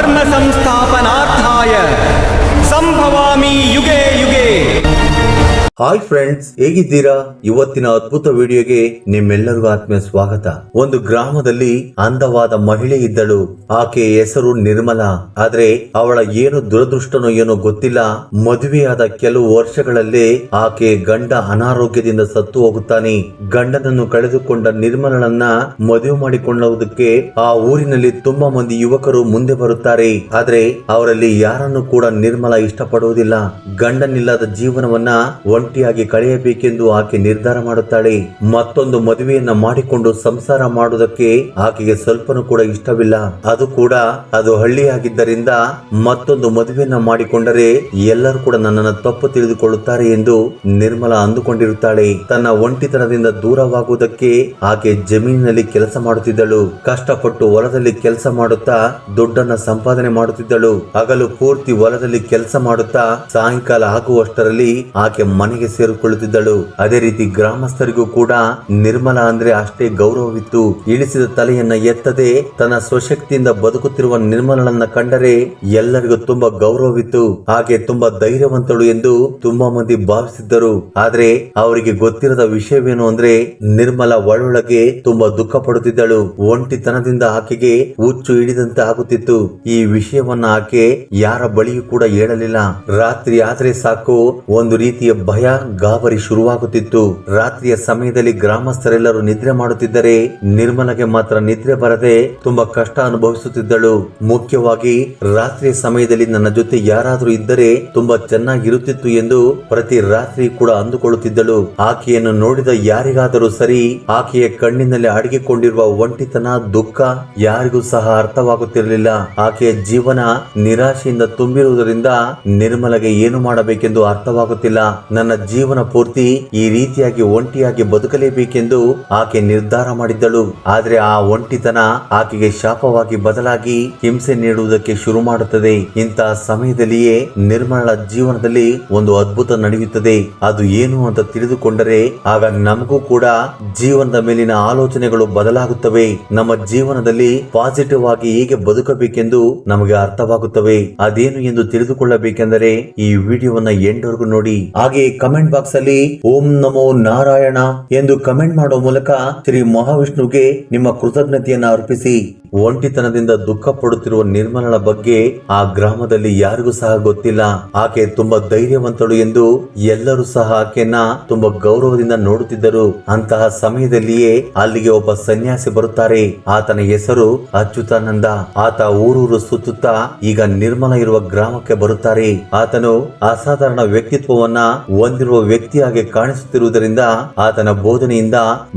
ಧರ್ಮ ಸಂಸ್ಥಾಪನಾರ್ಥಾಯ ಸಂಭವಾಮಿ ಯುಗೆ ಯುಗೆ. ಹಾಯ್ ಫ್ರೆಂಡ್ಸ್, ಹೇಗಿದ್ದೀರಾ? ಇವತ್ತಿನ ಅದ್ಭುತ ವಿಡಿಯೋಗೆ ನಿಮ್ಮೆಲ್ಲರಿಗೂ ಆತ್ಮೀಯ ಸ್ವಾಗತ. ಒಂದು ಗ್ರಾಮದಲ್ಲಿ ಅಂದವಾದ ಮಹಿಳೆ ಇದ್ದಳು. ಆಕೆಯ ಹೆಸರು ನಿರ್ಮಲಾ. ಆದ್ರೆ ಅವಳ ಏನು ದುರದೃಷ್ಟನೋ ಏನೋ ಗೊತ್ತಿಲ್ಲ, ಮದುವೆಯಾದ ಕೆಲವು ವರ್ಷಗಳಲ್ಲೇ ಆಕೆ ಗಂಡ ಅನಾರೋಗ್ಯದಿಂದ ಸತ್ತು ಹೋಗುತ್ತಾನೆ. ಗಂಡನನ್ನು ಕಳೆದುಕೊಂಡ ನಿರ್ಮಲಳನ್ನ ಮದುವೆ ಮಾಡಿಕೊಳ್ಳುವುದಕ್ಕೆ ಆ ಊರಿನಲ್ಲಿ ತುಂಬಾ ಮಂದಿ ಯುವಕರು ಮುಂದೆ ಬರುತ್ತಾರೆ. ಆದ್ರೆ ಅವರಲ್ಲಿ ಯಾರನ್ನು ಕೂಡ ನಿರ್ಮಲಾ ಇಷ್ಟಪಡುವುದಿಲ್ಲ. ಗಂಡನಿಲ್ಲದ ಜೀವನವನ್ನ ಒಂಟಿಯಾಗಿ ಕಳೆಯಬೇಕೆಂದು ಆಕೆ ನಿರ್ಧಾರ ಮಾಡುತ್ತಾಳೆ. ಮತ್ತೊಂದು ಮದುವೆಯನ್ನ ಮಾಡಿಕೊಂಡು ಸಂಸಾರ ಮಾಡುವುದಕ್ಕೆ ಆಕೆಗೆ ಸ್ವಲ್ಪನೂ ಕೂಡ ಇಷ್ಟವಿಲ್ಲ. ಅದು ಹಳ್ಳಿಯಾಗಿದ್ದರಿಂದ ಮತ್ತೊಂದು ಮದುವೆಯನ್ನ ಮಾಡಿಕೊಂಡರೆ ಎಲ್ಲರೂ ಕೂಡ ನನ್ನನ್ನು ತಪ್ಪು ತಿಳಿದುಕೊಳ್ಳುತ್ತಾರೆ ಎಂದು ನಿರ್ಮಲಾ ಅಂದುಕೊಂಡಿರುತ್ತಾಳೆ. ತನ್ನ ಒಂಟಿತನದಿಂದ ದೂರವಾಗುವುದಕ್ಕೆ ಆಕೆ ಜಮೀನಿನಲ್ಲಿ ಕೆಲಸ ಮಾಡುತ್ತಿದ್ದಳು. ಕಷ್ಟಪಟ್ಟು ಹೊಲದಲ್ಲಿ ಕೆಲಸ ಮಾಡುತ್ತಾ ದುಡ್ಡನ್ನ ಸಂಪಾದನೆ ಮಾಡುತ್ತಿದ್ದಳು. ಹಗಲು ಪೂರ್ತಿ ಹೊಲದಲ್ಲಿ ಕೆಲಸ ಮಾಡುತ್ತಾ ಸಾಯಂಕಾಲ ಆಗುವಷ್ಟರಲ್ಲಿ ಆಕೆ ಮನೆಗೆ ಸೇರಿಕೊಳ್ಳುತ್ತಿದ್ದಳು. ಅದೇ ರೀತಿ ಗ್ರಾಮಸ್ಥರಿಗೂ ಕೂಡ ನಿರ್ಮಲಾ ಅಂದ್ರೆ ಅಷ್ಟೇ ಗೌರವವಿತ್ತು. ಇಳಿಸಿದ ತಲೆಯನ್ನ ಎತ್ತದೆ ತನ್ನ ಸ್ವಶಕ್ತಿಯಿಂದ ಬದುಕುತ್ತಿರುವ ನಿರ್ಮಲಳನ್ನ ಕಂಡರೆ ಎಲ್ಲರಿಗೂ ತುಂಬಾ ಗೌರವವಿತ್ತು. ಆಕೆ ತುಂಬಾ ಧೈರ್ಯವಂತಳು ಎಂದು ತುಂಬಾ ಮಂದಿ ಭಾವಿಸಿದ್ದರು. ಆದ್ರೆ ಅವರಿಗೆ ಗೊತ್ತಿರದ ವಿಷಯವೇನು ಅಂದ್ರೆ ನಿರ್ಮಲಾ ಒಳೊಳಗೆ ತುಂಬಾ ದುಃಖ ಪಡುತ್ತಿದ್ದಳು. ಒಂಟಿತನದಿಂದ ಆಕೆಗೆ ಹುಚ್ಚು ಹಿಡಿದಂತೆ ಆಗುತ್ತಿತ್ತು. ಈ ವಿಷಯವನ್ನ ಆಕೆ ಯಾರ ಬಳಿಯೂ ಕೂಡ ಹೇಳಲಿಲ್ಲ. ರಾತ್ರಿ ಆದ್ರೆ ಸಾಕು ಒಂದು ರೀತಿಯ ಭಯ, ಗಾಬರಿ ಶುರುವಾಗುತ್ತಿತ್ತು. ರಾತ್ರಿಯ ಸಮಯದಲ್ಲಿ ಗ್ರಾಮಸ್ಥರೆಲ್ಲರೂ ನಿದ್ರೆ ಮಾಡುತ್ತಿದ್ದರೆ ನಿರ್ಮಲಗೆ ಮಾತ್ರ ನಿದ್ರೆ ಬರದೆ ತುಂಬಾ ಕಷ್ಟ ಅನುಭವಿಸುತ್ತಿದ್ದಳು. ಮುಖ್ಯವಾಗಿ ರಾತ್ರಿಯ ಸಮಯದಲ್ಲಿ ನನ್ನ ಜೊತೆ ಯಾರಾದರೂ ಇದ್ದರೆ ತುಂಬಾ ಚೆನ್ನಾಗಿರುತ್ತಿತ್ತು ಎಂದು ಪ್ರತಿ ರಾತ್ರಿ ಕೂಡ ಅಂದುಕೊಳ್ಳುತ್ತಿದ್ದಳು. ಆಕೆಯನ್ನು ನೋಡಿದ ಯಾರಿಗಾದರೂ ಸರಿ ಆಕೆಯ ಕಣ್ಣಿನಲ್ಲಿ ಅಡಗಿಕೊಂಡಿರುವ ಒಂಟಿತನ, ದುಃಖ ಯಾರಿಗೂ ಸಹ ಅರ್ಥವಾಗುತ್ತಿರಲಿಲ್ಲ. ಆಕೆಯ ಜೀವನ ನಿರಾಶೆಯಿಂದ ತುಂಬಿರುವುದರಿಂದ ನಿರ್ಮಲಗೆ ಏನು ಮಾಡಬೇಕೆಂದು ಅರ್ಥವಾಗುತ್ತಿಲ್ಲ. ನನ್ನ ಜೀವನ ಪೂರ್ತಿ ಈ ರೀತಿಯಾಗಿ ಒಂಟಿಯಾಗಿ ಬದುಕಲೇಬೇಕೆಂದು ಆಕೆ ನಿರ್ಧಾರ ಮಾಡಿದ್ದಳು. ಆದ್ರೆ ಆ ಒಂಟಿತನ ಆಕೆಗೆ ಶಾಪವಾಗಿ ಬದಲಾಗಿ ಹಿಂಸೆ ನೀಡುವುದಕ್ಕೆ ಶುರು ಮಾಡುತ್ತದೆ. ಇಂತಹ ಸಮಯದಲ್ಲಿಯೇ ನಿರ್ಮಲಳ ಜೀವನದಲ್ಲಿ ಒಂದು ಅದ್ಭುತ ನಡೆಯುತ್ತದೆ. ಅದು ಏನು ಅಂತ ತಿಳಿದುಕೊಂಡರೆ ಆಗ ನಮಗೂ ಕೂಡ ಜೀವನದ ಮೇಲಿನ ಆಲೋಚನೆಗಳು ಬದಲಾಗುತ್ತವೆ. ನಮ್ಮ ಜೀವನದಲ್ಲಿ ಪಾಸಿಟಿವ್ ಆಗಿ ಹೇಗೆ ಬದುಕಬೇಕೆಂದು ನಮಗೆ ಅರ್ಥವಾಗುತ್ತವೆ. ಅದೇನು ಎಂದು ತಿಳಿದುಕೊಳ್ಳಬೇಕೆಂದರೆ ಈ ವಿಡಿಯೋವನ್ನ ಎಂಡ್ವರೆಗೂ ನೋಡಿ. ಹಾಗೆ ಕಮೆಂಟ್ ಬಾಕ್ಸ್ ಅಲ್ಲಿ ಓಂ ನಮೋ ನಾರಾಯಣ ಎಂದು ಕಮೆಂಟ್ ಮಾಡುವ ಮೂಲಕ ಶ್ರೀ ಮಹಾವಿಷ್ಣುವಿಗೆ ನಿಮ್ಮ ಕೃತಜ್ಞತೆಯನ್ನು ಅರ್ಪಿಸಿ. ಒಂಟಿತನದಿಂದ ದುಃಖ ಪಡುತ್ತಿರುವ ನಿರ್ಮಲಳ ಬಗ್ಗೆ ಆ ಗ್ರಾಮದಲ್ಲಿ ಯಾರಿಗೂ ಸಹ ಗೊತ್ತಿಲ್ಲ. ಆಕೆ ತುಂಬಾ ಧೈರ್ಯವಂತಳು ಎಂದು ಎಲ್ಲರೂ ಸಹ ಆಕೆಯನ್ನ ತುಂಬಾ ಗೌರವದಿಂದ ನೋಡುತ್ತಿದ್ದರು. ಅಂತಹ ಸಮಯದಲ್ಲಿಯೇ ಅಲ್ಲಿಗೆ ಒಬ್ಬ ಸನ್ಯಾಸಿ ಬರುತ್ತಾರೆ. ಆತನ ಹೆಸರು ಅಚ್ಯುತಾನಂದ. ಆತ ಊರೂರು ಸುತ್ತುತ್ತಾ ಈಗ ನಿರ್ಮಲ ಇರುವ ಗ್ರಾಮಕ್ಕೆ ಬರುತ್ತಾರೆ. ಆತನು ಅಸಾಧಾರಣ ವ್ಯಕ್ತಿತ್ವವನ್ನ ಹೊಂದಿರುವ ವ್ಯಕ್ತಿಯಾಗಿ ಕಾಣಿಸುತ್ತಿರುವುದರಿಂದ ಆತನ ಬೋಧನೆಯಿಂದ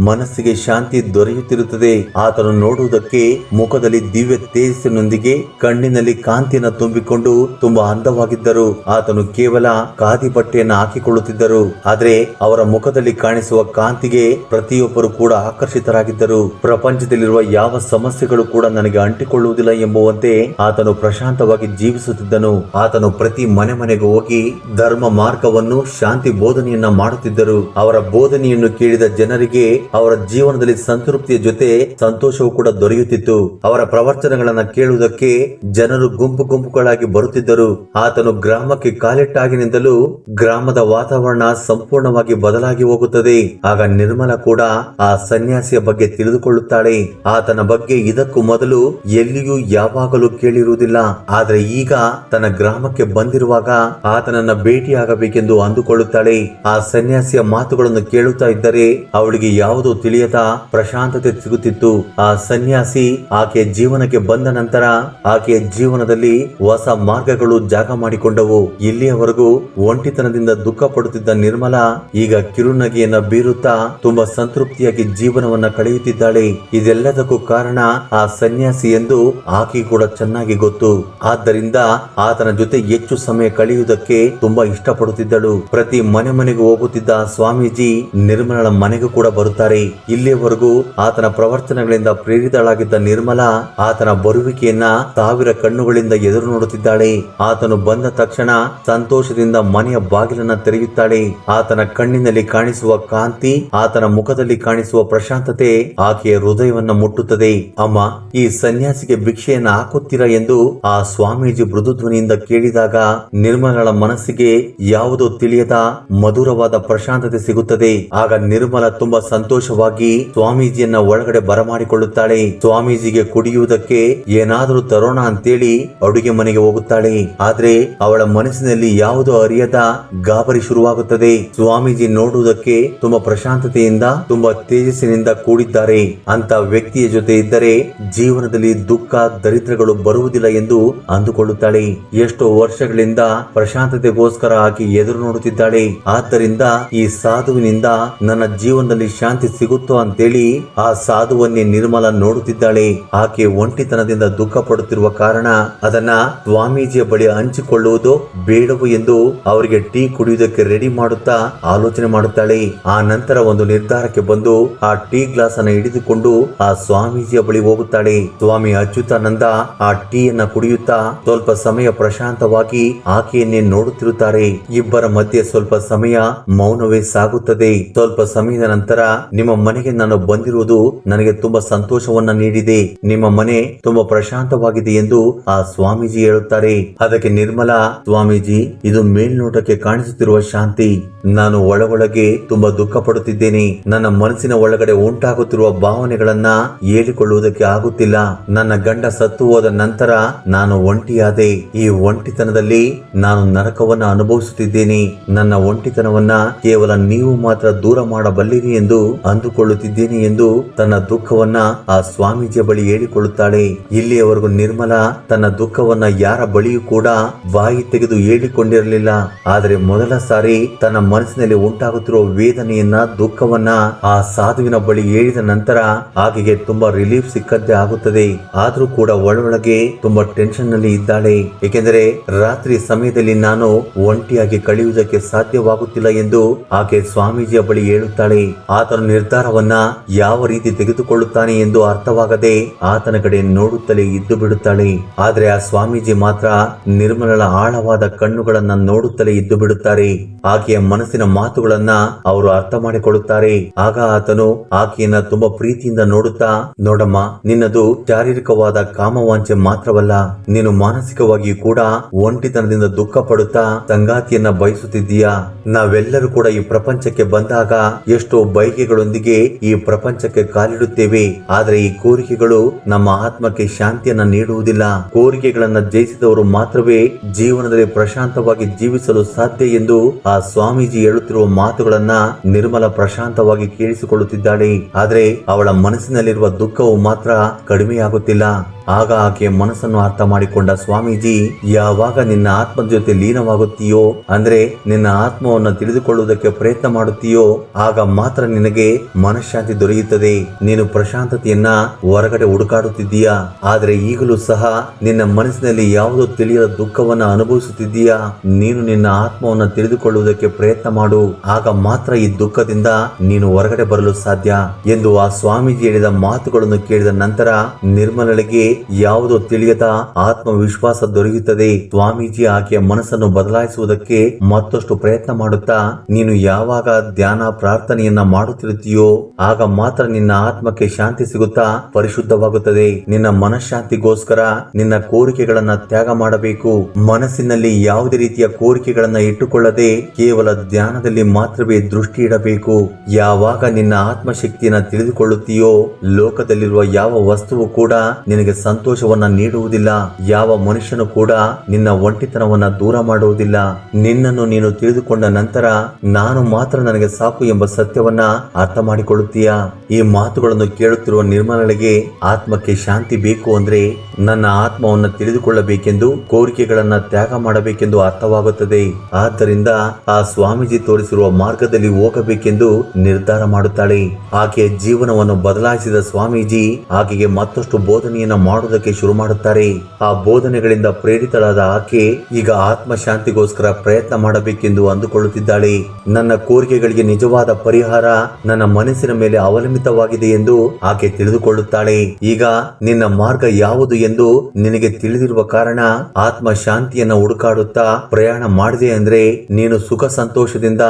ಮನಸ್ಸಿಗೆ ಶಾಂತಿ ದೊರೆಯುತ್ತಿರುತ್ತದೆ. ಆತನು ನೋಡುವುದಕ್ಕೆ ಮುಖದಲ್ಲಿ ದಿವ್ಯ ತೇಜಸ್ಸಿನೊಂದಿಗೆ ಕಣ್ಣಿನಲ್ಲಿ ಕಾಂತಿಯನ್ನು ತುಂಬಿಕೊಂಡು ತುಂಬಾ ಅಂದವಾಗಿದ್ದರು. ಆತನು ಕೇವಲ ಖಾದಿ ಬಟ್ಟೆಯನ್ನು ಹಾಕಿಕೊಳ್ಳುತ್ತಿದ್ದರು. ಆದ್ರೆ ಅವರ ಮುಖದಲ್ಲಿ ಕಾಣಿಸುವ ಕಾಂತಿಗೆ ಪ್ರತಿಯೊಬ್ಬರು ಕೂಡ ಆಕರ್ಷಿತರಾಗಿದ್ದರು. ಪ್ರಪಂಚದಲ್ಲಿರುವ ಯಾವ ಸಮಸ್ಯೆಗಳು ಕೂಡ ನನಗೆ ಅಂಟಿಕೊಳ್ಳುವುದಿಲ್ಲ ಎಂಬುವಂತೆ ಆತನು ಪ್ರಶಾಂತವಾಗಿ ಜೀವಿಸುತ್ತಿದ್ದನು. ಆತನು ಪ್ರತಿ ಮನೆಗೆ ಹೋಗಿ ಧರ್ಮ ಮಾರ್ಗವನ್ನು, ಶಾಂತಿ ಬೋಧನೆಯನ್ನ ಮಾಡುತ್ತಿದ್ದರು. ಅವರ ಬೋಧನೆಯನ್ನು ಕೇಳಿದ ಜನರಿಗೆ ಅವರ ಜೀವನದಲ್ಲಿ ಸಂತೃಪ್ತಿಯ ಜೊತೆ ಸಂತೋಷವೂ ಕೂಡ ದೊರೆಯುತ್ತಿತ್ತು. ಅವರ ಪ್ರವಚನಗಳನ್ನ ಕೇಳುವುದಕ್ಕೆ ಜನರು ಗುಂಪುಗಳಾಗಿ ಬರುತ್ತಿದ್ದರು. ಆತನು ಗ್ರಾಮಕ್ಕೆ ಕಾಲಿಟ್ಟಾಗಿನಿಂದಲೂ ಗ್ರಾಮದ ವಾತಾವರಣ ಸಂಪೂರ್ಣವಾಗಿ ಬದಲಾಗಿ ಹೋಗುತ್ತದೆ. ಆಗ ನಿರ್ಮಲ ಕೂಡ ಆ ಸನ್ಯಾಸಿಯ ಬಗ್ಗೆ ತಿಳಿದುಕೊಳ್ಳುತ್ತಾಳೆ. ಆತನ ಬಗ್ಗೆ ಇದಕ್ಕೂ ಮೊದಲು ಎಲ್ಲಿಯೂ ಯಾವಾಗಲೂ ಕೇಳಿರುವುದಿಲ್ಲ. ಆದ್ರೆ ಈಗ ತನ್ನ ಗ್ರಾಮಕ್ಕೆ ಬಂದಿರುವಾಗ ಆತನನ್ನ ಭೇಟಿಯಾಗಬೇಕೆಂದು ಅಂದುಕೊಳ್ಳುತ್ತಾಳೆ. ಆ ಸನ್ಯಾಸಿಯ ಮಾತುಗಳನ್ನು ಕೇಳುತ್ತಾ ಇದ್ದರೆ ಅವಳಿಗೆ ಯಾವುದೋ ತಿಳಿಯದ ಪ್ರಶಾಂತತೆ ಸಿಗುತ್ತಿತ್ತು. ಆ ಸನ್ಯಾಸಿ ಆಕೆಯ ಜೀವನಕ್ಕೆ ಬಂದ ನಂತರ ಆಕೆಯ ಜೀವನದಲ್ಲಿ ಹೊಸ ಮಾರ್ಗಗಳು ಜಾಗ ಮಾಡಿಕೊಂಡವು. ಇಲ್ಲಿಯವರೆಗೂ ಒಂಟಿತನದಿಂದ ದುಃಖ ಪಡುತ್ತಿದ್ದ ನಿರ್ಮಲಾ ಈಗ ಕಿರುನಗೆಯನ್ನ ಬೀರುತ್ತಾ ತುಂಬಾ ಸಂತೃಪ್ತಿಯಾಗಿ ಜೀವನವನ್ನ ಕಳೆಯುತ್ತಿದ್ದಾಳೆ. ಇದೆಲ್ಲದಕ್ಕೂ ಕಾರಣ ಆ ಸನ್ಯಾಸಿ ಎಂದು ಆಕೆ ಕೂಡ ಚೆನ್ನಾಗಿ ಗೊತ್ತು. ಆದ್ದರಿಂದ ಆತನ ಜೊತೆ ಹೆಚ್ಚು ಸಮಯ ಕಳೆಯುವುದಕ್ಕೆ ತುಂಬಾ ಇಷ್ಟಪಡುತ್ತಿದ್ದಳು. ಪ್ರತಿ ಮನೆಗೂ ಹೋಗುತ್ತಿದ್ದ ಸ್ವಾಮೀಜಿ ನಿರ್ಮಲಳ ಮನೆಗೂ ಕೂಡ ಬರುತ್ತಾರೆ. ಇಲ್ಲಿಯವರೆಗೂ ಆತನ ಪ್ರವಚನಗಳಿಂದ ಪ್ರೇರಿತಳಾಗಿದ್ದ ನಿರ್ಮಲಾ ನಿರ್ಮಲ ಆತನ ಬರುವಿಕೆಯನ್ನ ಸಾವಿರ ಕಣ್ಣುಗಳಿಂದ ಎದುರು ನೋಡುತ್ತಿದ್ದಾಳೆ. ಆತನು ಬಂದ ತಕ್ಷಣ ಸಂತೋಷದಿಂದ ಮನೆಯ ಬಾಗಿಲನ್ನ ತೆರೆಯುತ್ತಾಳೆ. ಆತನ ಕಣ್ಣಿನಲ್ಲಿ ಕಾಣಿಸುವ ಕಾಂತಿ, ಆತನ ಮುಖದಲ್ಲಿ ಕಾಣಿಸುವ ಪ್ರಶಾಂತತೆ ಆಕೆಯ ಹೃದಯವನ್ನ ಮುಟ್ಟುತ್ತದೆ. ಅಮ್ಮ, ಈ ಸನ್ಯಾಸಿಗೆ ಭಿಕ್ಷೆಯನ್ನ ಹಾಕುತ್ತೀರಾ ಎಂದು ಆ ಸ್ವಾಮೀಜಿ ಮೃದು ಧ್ವನಿಯಿಂದ ಕೇಳಿದಾಗ ನಿರ್ಮಲಳ ಮನಸ್ಸಿಗೆ ಯಾವುದೋ ತಿಳಿಯದ ಮಧುರವಾದ ಪ್ರಶಾಂತತೆ ಸಿಗುತ್ತದೆ. ಆಗ ನಿರ್ಮಲ ತುಂಬಾ ಸಂತೋಷವಾಗಿ ಸ್ವಾಮೀಜಿಯನ್ನ ಒಳಗಡೆ ಬರಮಾಡಿಕೊಳ್ಳುತ್ತಾಳೆ. ಸ್ವಾಮೀಜಿಗೆ ಕುಡಿಯುವುದಕ್ಕೆ ಏನಾದರೂ ತರೋಣ ಅಂತೇಳಿ ಅಡುಗೆ ಮನೆಗೆ ಹೋಗುತ್ತಾಳೆ. ಆದ್ರೆ ಅವಳ ಮನಸ್ಸಿನಲ್ಲಿ ಯಾವುದೋ ಅರಿಯದ ಗಾಬರಿ ಶುರುವಾಗುತ್ತದೆ. ಸ್ವಾಮೀಜಿ ನೋಡುವುದಕ್ಕೆ ತುಂಬಾ ಪ್ರಶಾಂತತೆಯಿಂದ, ತುಂಬಾ ತೇಜಸ್ಸಿನಿಂದ ಕೂಡಿದ್ದಾರೆ. ಅಂತ ವ್ಯಕ್ತಿಯ ಜೊತೆ ಇದ್ದರೆ ಜೀವನದಲ್ಲಿ ದುಃಖ, ದರಿದ್ರಗಳು ಬರುವುದಿಲ್ಲ ಎಂದು ಅಂದುಕೊಳ್ಳುತ್ತಾಳೆ. ಎಷ್ಟೋ ವರ್ಷಗಳಿಂದ ಪ್ರಶಾಂತತೆಗೋಸ್ಕರ ಆಕೆ ಎದುರು ನೋಡುತ್ತಿದ್ದಾಳೆ. ಆದ್ದರಿಂದ ಈ ಸಾಧುವಿನಿಂದ ನನ್ನ ಜೀವನದಲ್ಲಿ ಶಾಂತಿ ಸಿಗುತ್ತೋ ಅಂತೇಳಿ ಆ ಸಾಧುವನ್ನೇ ನಿರ್ಮಲ ನೋಡುತ್ತಿದ್ದಾಳೆ. ಆಕೆ ಒಂಟಿತನದಿಂದ ದುಃಖ ಪಡುತ್ತಿರುವ ಕಾರಣ ಅದನ್ನ ಸ್ವಾಮೀಜಿಯ ಬಳಿ ಹಂಚಿಕೊಳ್ಳುವುದು ಬೇಡವು ಎಂದು ಅವರಿಗೆ ಟೀ ಕುಡಿಯುವುದಕ್ಕೆ ರೆಡಿ ಮಾಡುತ್ತಾ ಆಲೋಚನೆ ಮಾಡುತ್ತಾಳೆ. ಆ ನಂತರ ಒಂದು ನಿರ್ಧಾರಕ್ಕೆ ಬಂದು ಆ ಟೀ ಗ್ಲಾಸ್ ಅನ್ನು ಹಿಡಿದುಕೊಂಡು ಆ ಸ್ವಾಮೀಜಿಯ ಬಳಿ ಹೋಗುತ್ತಾಳೆ. ಸ್ವಾಮಿ ಅಚ್ಯುತಾನಂದ ಆ ಟೀಯನ್ನ ಕುಡಿಯುತ್ತಾ ಸ್ವಲ್ಪ ಸಮಯ ಪ್ರಶಾಂತವಾಗಿ ಆಕೆಯನ್ನೇ ನೋಡುತ್ತಿರುತ್ತಾರೆ. ಇಬ್ಬರ ಮಧ್ಯೆ ಸ್ವಲ್ಪ ಸಮಯ ಮೌನವೇ ಸಾಗುತ್ತದೆ. ಸ್ವಲ್ಪ ಸಮಯದ ನಂತರ, ನಿಮ್ಮ ಮನೆಗೆ ನಾನು ಬಂದಿರುವುದು ನನಗೆ ತುಂಬಾ ಸಂತೋಷವನ್ನ ನೀಡಿದೆ. ನಿಮ್ಮ ಮನೆ ತುಂಬಾ ಪ್ರಶಾಂತವಾಗಿದೆ ಎಂದು ಆ ಸ್ವಾಮೀಜಿ ಹೇಳುತ್ತಾರೆ. ಅದಕ್ಕೆ ನಿರ್ಮಲಾ, ಸ್ವಾಮೀಜಿ, ಇದು ಮೇಲ್ನೋಟಕ್ಕೆ ಕಾಣಿಸುತ್ತಿರುವ ಶಾಂತಿ. ನಾನು ಒಳಗೊಳಗೆ ತುಂಬಾ ದುಃಖ ಪಡುತ್ತಿದ್ದೇನೆ. ನನ್ನ ಮನಸ್ಸಿನ ಒಳಗಡೆ ಉಂಟಾಗುತ್ತಿರುವ ಭಾವನೆಗಳನ್ನ ಹೇಳಿಕೊಳ್ಳುವುದಕ್ಕೆ ಆಗುತ್ತಿಲ್ಲ. ನನ್ನ ಗಂಡ ಸತ್ತು ಹೋದ ನಂತರ ನಾನು ಒಂಟಿಯಾದೆ. ಈ ಒಂಟಿತನದಲ್ಲಿ ನಾನು ನರಕವನ್ನ ಅನುಭವಿಸುತ್ತಿದ್ದೇನೆ. ನನ್ನ ಒಂಟಿತನವನ್ನ ಕೇವಲ ನೀವು ಮಾತ್ರ ದೂರ ಮಾಡಬಲ್ಲಿರಿ ಎಂದು ಅಂದುಕೊಳ್ಳುತ್ತಿದ್ದೇನೆ ಎಂದು ತನ್ನ ದುಃಖವನ್ನ ಆ ಸ್ವಾಮೀಜಿಯ ಬಳಿ ಹೇಳಿಕೊಳ್ಳುತ್ತಾಳೆ. ಇಲ್ಲಿಯವರೆಗೂ ನಿರ್ಮಲಾ ತನ್ನ ದುಃಖವನ್ನ ಯಾರ ಬಳಿಯೂ ಕೂಡ ಬಾಯಿ ತೆಗೆದು ಹೇಳಿಕೊಂಡಿರಲಿಲ್ಲ. ಆದರೆ ಮೊದಲ ಸಾರಿ ತನ್ನ ಮನಸ್ಸಿನಲ್ಲಿ ಉಂಟಾಗುತ್ತಿರುವ ವೇದನೆಯನ್ನ, ದುಃಖವನ್ನ ಆ ಸಾಧುವಿನ ಬಳಿ ಹೇಳಿದ ನಂತರ ಆಕೆಗೆ ತುಂಬಾ ರಿಲೀಫ್ ಸಿಕ್ಕಂತೆ ಆಗುತ್ತದೆ. ಆದ್ರೂ ಕೂಡ ಒಳೊಳಗೆ ತುಂಬಾ ಟೆನ್ಷನ್ ನಲ್ಲಿ ಇದ್ದಾಳೆ. ಏಕೆಂದರೆ ರಾತ್ರಿ ಸಮಯದಲ್ಲಿ ನಾನು ಒಂಟಿಯಾಗಿ ಕಳೆಯುವುದಕ್ಕೆ ಸಾಧ್ಯವಾಗುತ್ತಿಲ್ಲ ಎಂದು ಆಕೆ ಸ್ವಾಮೀಜಿಯ ಬಳಿ ಹೇಳುತ್ತಾಳೆ. ಆತನ ನಿರ್ಧಾರವನ್ನ ಯಾವ ರೀತಿ ತೆಗೆದುಕೊಳ್ಳುತ್ತಾನೆ ಎಂದು ಅರ್ಥವಾಗದೆ ಆತನ ಕಡೆ ನೋಡುತ್ತಲೇ ಇದ್ದು ಬಿಡುತ್ತಾಳೆ. ಆದ್ರೆ ಆ ಸ್ವಾಮೀಜಿ ಮಾತ್ರ ನಿರ್ಮಲಳ ಆಳವಾದ ಕಣ್ಣುಗಳನ್ನ ನೋಡುತ್ತಲೇ ಇದ್ದು ಬಿಡುತ್ತಾರೆ. ಆಕೆಯ ಮನಸ್ಸಿನ ಮಾತುಗಳನ್ನ ಅವರು ಅರ್ಥ ಮಾಡಿಕೊಳ್ಳುತ್ತಾರೆ. ಆಗ ಆತನು ಆಕೆಯನ್ನ ತುಂಬಾ ಪ್ರೀತಿಯಿಂದ ನೋಡುತ್ತಾ, ನೋಡಮ್ಮ, ನಿನ್ನದು ಶಾರೀರಿಕವಾದ ಕಾಮವಾಂಚೆ ಮಾತ್ರವಲ್ಲ, ನೀನು ಮಾನಸಿಕವಾಗಿ ಕೂಡ ಒಂಟಿತನದಿಂದ ದುಃಖ ಪಡುತ್ತಾ ಸಂಗಾತಿಯನ್ನ ಬಯಸುತ್ತಿದ್ದೀಯಾ. ನಾವೆಲ್ಲರೂ ಕೂಡ ಈ ಪ್ರಪಂಚಕ್ಕೆ ಬಂದಾಗ ಎಷ್ಟೋ ಬಯಕೆಗಳೊಂದಿಗೆ ಈ ಪ್ರಪಂಚಕ್ಕೆ ಕಾಲಿಡುತ್ತೇವೆ. ಆದ್ರೆ ಈ ಕೋರಿಕೆಗಳು ನಮ್ಮ ಆತ್ಮಕ್ಕೆ ಶಾಂತಿಯನ್ನ ನೀಡುವುದಿಲ್ಲ. ಕೋರಿಕೆಗಳನ್ನ ಜಯಿಸಿದವರು ಮಾತ್ರವೇ ಜೀವನದಲ್ಲಿ ಪ್ರಶಾಂತವಾಗಿ ಜೀವಿಸಲು ಸಾಧ್ಯ ಎಂದು ಆ ಸ್ವಾಮೀಜಿ ಹೇಳುತ್ತಿರುವ ಮಾತುಗಳನ್ನ ನಿರ್ಮಲ ಪ್ರಶಾಂತವಾಗಿ ಕೇಳಿಸಿಕೊಳ್ಳುತ್ತಿದ್ದಾಳೆ. ಆದ್ರೆ ಅವಳ ಮನಸ್ಸಿನಲ್ಲಿರುವ ದುಃಖವು ಮಾತ್ರ ಕಡಿಮೆಯಾಗುತ್ತಿಲ್ಲ. ಆಗ ಆಕೆಯ ಮನಸ್ಸನ್ನು ಅರ್ಥ ಮಾಡಿಕೊಂಡ ಸ್ವಾಮೀಜಿ, ಯಾವಾಗ ನಿನ್ನ ಆತ್ಮದ ಜೊತೆ ಲೀನವಾಗುತ್ತೀಯೋ, ಅಂದ್ರೆ ನಿನ್ನ ಆತ್ಮವನ್ನು ತಿಳಿದುಕೊಳ್ಳುವುದಕ್ಕೆ ಪ್ರಯತ್ನ ಮಾಡುತ್ತೀಯೋ, ಆಗ ಮಾತ್ರ ನಿನಗೆ ಮನಃಶಾಂತಿ ದೊರೆಯುತ್ತದೆ. ನೀನು ಪ್ರಶಾಂತತೆಯನ್ನ ಹೊರಗಡೆ ಹುಡುಕಾಡುತ್ತಿದ್ದೀಯಾ, ಆದ್ರೆ ಈಗಲೂ ಸಹ ನಿನ್ನ ಮನಸ್ಸಿನಲ್ಲಿ ಯಾವುದೋ ತಿಳಿಯದ ದುಃಖವನ್ನ ಅನುಭವಿಸುತ್ತಿದ್ದೀಯಾ. ನೀನು ನಿನ್ನ ಆತ್ಮವನ್ನು ತಿಳಿದುಕೊಳ್ಳುವುದಕ್ಕೆ ಪ್ರಯತ್ನ ಮಾಡು, ಆಗ ಮಾತ್ರ ಈ ದುಃಖದಿಂದ ನೀನು ಹೊರಗಡೆ ಬರಲು ಸಾಧ್ಯ ಎಂದು ಆ ಸ್ವಾಮೀಜಿ ಹೇಳಿದ ಮಾತುಗಳನ್ನು ಕೇಳಿದ ನಂತರ ನಿರ್ಮಲಳಿಗೆ ಯಾವುದೋ ತಿಳಿಯದ ಆತ್ಮವಿಶ್ವಾಸ ದೊರೆಯುತ್ತದೆ. ಸ್ವಾಮೀಜಿ ಆಕೆಯ ಮನಸ್ಸನ್ನು ಬದಲಾಯಿಸುವುದಕ್ಕೆ ಮತ್ತಷ್ಟು ಪ್ರಯತ್ನ ಮಾಡುತ್ತಾ, ನೀನು ಯಾವಾಗ ಧ್ಯಾನ ಪ್ರಾರ್ಥನೆಯನ್ನ ಮಾಡುತ್ತಿರುತ್ತೀಯೋ ಆಗ ಮಾತ್ರ ನಿನ್ನ ಆತ್ಮಕ್ಕೆ ಶಾಂತಿ ಸಿಗುತ್ತಾ ಪರಿಶುದ್ಧವಾಗುತ್ತದೆ. ನಿನ್ನ ಮನಃಶಾಂತಿಗೋಸ್ಕರ ನಿನ್ನ ಕೋರಿಕೆಗಳನ್ನ ತ್ಯಾಗ ಮಾಡಬೇಕು. ಮನಸ್ಸಿನಲ್ಲಿ ಯಾವುದೇ ರೀತಿಯ ಕೋರಿಕೆಗಳನ್ನ ಇಟ್ಟುಕೊಳ್ಳದೆ ಕೇವಲ ಧ್ಯಾನದಲ್ಲಿ ಮಾತ್ರವೇ ದೃಷ್ಟಿ ಇಡಬೇಕು. ಯಾವಾಗ ನಿನ್ನ ಆತ್ಮಶಕ್ತಿಯನ್ನ ತಿಳಿದುಕೊಳ್ಳುತ್ತೀಯೋ, ಲೋಕದಲ್ಲಿರುವ ಯಾವ ವಸ್ತುವು ಕೂಡ ನಿನಗೆ ಸಂತೋಷವನ್ನ ನೀಡುವುದಿಲ್ಲ. ಯಾವ ಮನುಷ್ಯನು ಕೂಡ ನಿನ್ನ ಒಂಟಿತನವನ್ನ ದೂರ ಮಾಡುವುದಿಲ್ಲ. ನಿನ್ನನ್ನು ನೀನು ತಿಳಿದುಕೊಂಡ ನಂತರ ನಾನು ಮಾತ್ರ ನನಗೆ ಸಾಕು ಎಂಬ ಸತ್ಯವನ್ನ ಅರ್ಥ ಮಾಡಿಕೊಳ್ಳುತ್ತೀಯಾ. ಈ ಮಾತುಗಳನ್ನು ಕೇಳುತ್ತಿರುವ ನಿರ್ಮಲಳಿಗೆ ಆತ್ಮಕ್ಕೆ ಶಾಂತಿ ಬೇಕು ಅಂದ್ರೆ ನನ್ನ ಆತ್ಮವನ್ನ ತಿಳಿದುಕೊಳ್ಳಬೇಕೆಂದು, ಕೋರಿಕೆಗಳನ್ನ ತ್ಯಾಗ ಮಾಡಬೇಕೆಂದು ಅರ್ಥವಾಗುತ್ತದೆ. ಆದ್ದರಿಂದ ಆ ಸ್ವಾಮೀಜಿ ತೋರಿಸಿರುವ ಮಾರ್ಗದಲ್ಲಿ ಹೋಗಬೇಕೆಂದು ನಿರ್ಧಾರ ಮಾಡುತ್ತಾಳೆ. ಆಕೆಯ ಜೀವನವನ್ನು ಬದಲಾಯಿಸಿದ ಸ್ವಾಮೀಜಿ ಆಕೆಗೆ ಮತ್ತಷ್ಟು ಬೋಧನೆಯನ್ನ ಮಾಡುವುದಕ್ಕೆ ಶುರು ಮಾಡುತ್ತಾರೆ. ಆ ಬೋಧನೆಗಳಿಂದ ಪ್ರೇರಿತಳಾದ ಆಕೆ ಈಗ ಆತ್ಮಶಾಂತಿಗೋಸ್ಕರ ಪ್ರಯತ್ನ ಮಾಡಬೇಕೆಂದು ಅಂದುಕೊಳ್ಳುತ್ತಿದ್ದಾಳೆ. ನನ್ನ ಕೋರಿಕೆಗಳಿಗೆ ನಿಜವಾದ ಪರಿಹಾರ ನನ್ನ ಮನಸ್ಸಿನ ಮೇಲೆ ಅವಲಂಬಿತವಾಗಿದೆ ಎಂದು ಆಕೆ ತಿಳಿದುಕೊಳ್ಳುತ್ತಾಳೆ. ಈಗ ನಿನ್ನ ಮಾರ್ಗ ಯಾವುದು ಎಂದು ನಿನಗೆ ತಿಳಿದಿರುವ ಕಾರಣ ಆತ್ಮ ಶಾಂತಿಯನ್ನ ಹುಡುಕಾಡುತ್ತಾ ಪ್ರಯಾಣ ಮಾಡಿದೆ ಅಂದ್ರೆ ನೀನು ಸುಖ ಸಂತೋಷದಿಂದ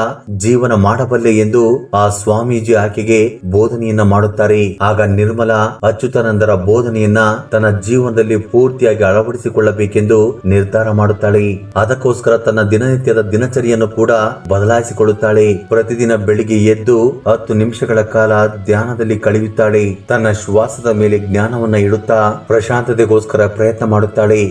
ಜೀವನ ಮಾಡಬಲ್ಲೆ ಎಂದು ಆ ಸ್ವಾಮೀಜಿ ಆಕೆಗೆ ಬೋಧನೆಯನ್ನ ಮಾಡುತ್ತಾರೆ. ಆಗ ನಿರ್ಮಲಾ ಅಚ್ಯುತಾನಂದರ ಬೋಧನೆಯನ್ನ ತನ್ನ ಜೀವನದಲ್ಲಿ ಪೂರ್ತಿಯಾಗಿ ಅಳವಡಿಸಿಕೊಳ್ಳಬೇಕೆಂದು ನಿರ್ಧಾರ ಮಾಡುತ್ತಾಳೆ. ಅದಕ್ಕೋಸ್ಕರ ತನ್ನ ದಿನನಿತ್ಯದ ದಿನಚರಿಯನ್ನು ಕೂಡ ಬದಲಾಯಿಸಿಕೊಳ್ಳುತ್ತಾಳೆ. ಪ್ರತಿದಿನ ಬೆಳಿಗ್ಗೆ ಎದ್ದು 10 ನಿಮಿಷಗಳ ಕಾಲ ಧ್ಯಾನದಲ್ಲಿ ಕಳೆಯುತ್ತಾಳೆ. ತನ್ನ ಶ್ವಾಸದ ಮೇಲೆ ಜ್ಞಾನವನ್ನ ಇಡುತ್ತಾ ಪ್ರಶಾಂತತೆಗೋಸ್ಕರ ಪ್ರಯತ್ನ ಮಾಡುತ್ತಾಳೆ.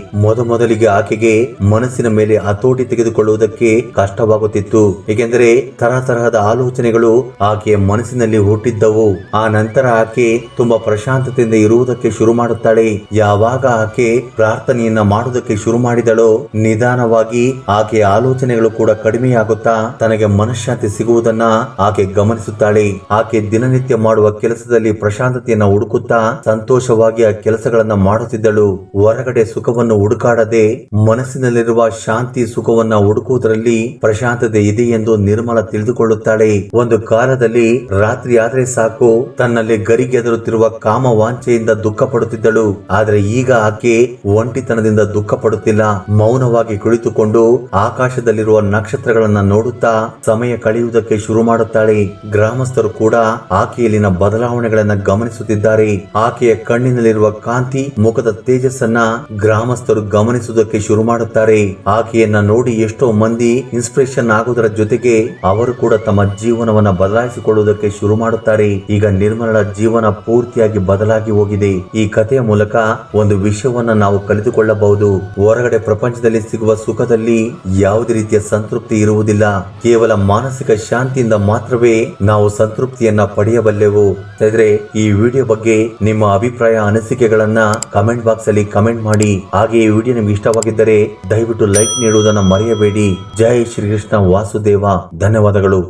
ಮೊದಲಿಗೆ ಆಕೆಗೆ ಮನಸ್ಸಿನ ಮೇಲೆ ಹತೋಟಿ ತೆಗೆದುಕೊಳ್ಳುವುದಕ್ಕೆ ಕಷ್ಟವಾಗುತ್ತಿತ್ತು. ಏಕೆಂದರೆ ತರತರಹದ ಆಲೋಚನೆಗಳು ಆಕೆಯ ಮನಸ್ಸಿನಲ್ಲಿ ಹುಟ್ಟಿದ್ದವು. ಆ ನಂತರ ಆಕೆ ತುಂಬಾ ಪ್ರಶಾಂತತೆಯಿಂದ ಇರುವುದಕ್ಕೆ ಶುರು ಮಾಡುತ್ತಾಳೆ. ಯಾವಾಗ ಆಕೆ ಪ್ರಾರ್ಥನೆಯನ್ನ ಮಾಡುವುದಕ್ಕೆ ಶುರು ಮಾಡಿದಳೋ ನಿಧಾನವಾಗಿ ಆಕೆಯ ಆಲೋಚನೆಗಳು ಕೂಡ ಕಡಿಮೆಯಾಗುತ್ತಾ ತನಗೆ ಮನಃಶಾಂತಿ ಸಿಗುವುದನ್ನ ಆಕೆ ಗಮನಿಸುತ್ತಾಳೆ. ಆಕೆ ದಿನನಿತ್ಯ ಮಾಡುವ ಕೆಲಸದಲ್ಲಿ ಪ್ರಶಾಂತತೆಯನ್ನ ಹುಡುಕುತ್ತಾ ಸಂತೋಷವಾಗಿ ಆ ಕೆಲಸಗಳನ್ನ ಮಾಡುತ್ತಿದ್ದಳು. ಹೊರಗಡೆ ಸುಖವನ್ನು ಹುಡುಕಾಡದೆ ಮನಸ್ಸಿನಲ್ಲಿರುವ ಶಾಂತಿ ಸುಖವನ್ನ ಹುಡುಕುವುದರಲ್ಲಿ ಪ್ರಶಾಂತತೆ ಇದೆ ಎಂದು ನಿರ್ಮಲ ತಿಳಿದುಕೊಳ್ಳುತ್ತಾಳೆ. ಒಂದು ಕಾಲದಲ್ಲಿ ರಾತ್ರಿ ಆದ್ರೆ ಸಾಕು ತನ್ನಲ್ಲಿ ಗರಿಗೆದರುತ್ತಿರುವ ಕಾಮ ವಾಂಛೆಯಿಂದ ದುಃಖ ಪಡುತ್ತಿದ್ದಳು. ಆದ್ರೆ ಈಗ ಆಕೆ ಒಂಟಿತನದಿಂದ ದುಃಖ ಪಡುತ್ತಿಲ್ಲ. ಮೌನವಾಗಿ ಕುಳಿತುಕೊಂಡು ಆಕಾಶದಲ್ಲಿರುವ ನಕ್ಷತ್ರಗಳನ್ನ ನೋಡುತ್ತಾ ಸಮಯ ಕಳೆಯುವುದಕ್ಕೆ ಶುರು ಮಾಡುತ್ತಾಳೆ. ಗ್ರಾಮಸ್ಥರು ಕೂಡ ಆಕೆಯಲ್ಲಿನ ಬದಲಾವಣೆಗಳನ್ನ ಗಮನಿಸುತ್ತಿದ್ದಾರೆ. ಆಕೆಯ ಕಣ್ಣಿನಲ್ಲಿರುವ ಕಾಂತಿ, ಮುಖದ ತೇಜಸ್ಸನ್ನ ಗ್ರಾಮಸ್ಥರು ಗಮನಿಸುವುದಕ್ಕೆ ಶುರು ಮಾಡುತ್ತಾರೆ. ಆಕೆಯನ್ನ ನೋಡಿ ಎಷ್ಟೋ ಮಂದಿ ಇನ್ಸ್ಪಿರೇಷನ್ ಆಗುವುದರ ಜೊತೆಗೆ ಅವರು ಕೂಡ ತಮ್ಮ ಜೀವನವನ್ನ ಬದಲಾಯಿಸಿಕೊಳ್ಳುವುದಕ್ಕೆ ಶುರು ಮಾಡುತ್ತಾರೆ. ಈಗ ನಿರ್ಮಲಳ ಜೀವನ ಪೂರ್ತಿಯಾಗಿ ಬದಲಾಗಿ ಹೋಗಿದೆ. ಈ ಕಥೆಯ ಮೂಲಕ ಒಂದು ವಿಷಯವನ್ನ ನಾವು ಕಲಿತುಕೊಳ್ಳಬಹುದು. ಹೊರಗಡೆ ಪ್ರಪಂಚದಲ್ಲಿ ಸಿಗುವ ಸುಖದಲ್ಲಿ ಯಾವುದೇ ರೀತಿಯ ಸಂತೃಪ್ತಿ ಇರುವುದಿಲ್ಲ. ಕೇವಲ ಮಾನಸಿಕ ಶಾಂತಿಯಿಂದ ಮಾತ್ರವೇ ನಾವು ಸಂತೃಪ್ತಿಯನ್ನ ಪಡೆಯಬಲ್ಲೆವು. ಹಾಗಾದ್ರೆ ಈ ವಿಡಿಯೋ ಬಗ್ಗೆ ನಿಮ್ಮ ಅಭಿಪ್ರಾಯ ಅನಿಸಿಕೆಗಳನ್ನ ಕಮೆಂಟ್ ಬಾಕ್ಸ್ ಅಲ್ಲಿ ಕಮೆಂಟ್ ಮಾಡಿ. ಹಾಗೆ ಈ ವಿಡಿಯೋ ನಿಮ್ಗೆ ಇಷ್ಟವಾಗಿದ್ದರೆ ದಯವಿಟ್ಟು ಲೈಕ್ ನೀಡುವುದನ್ನು ಮರೆಯಬೇಡಿ. ಜೈ ಶ್ರೀಕೃಷ್ಣ ವಾಸುದೇವ. ಧನ್ಯವಾದಗಳು.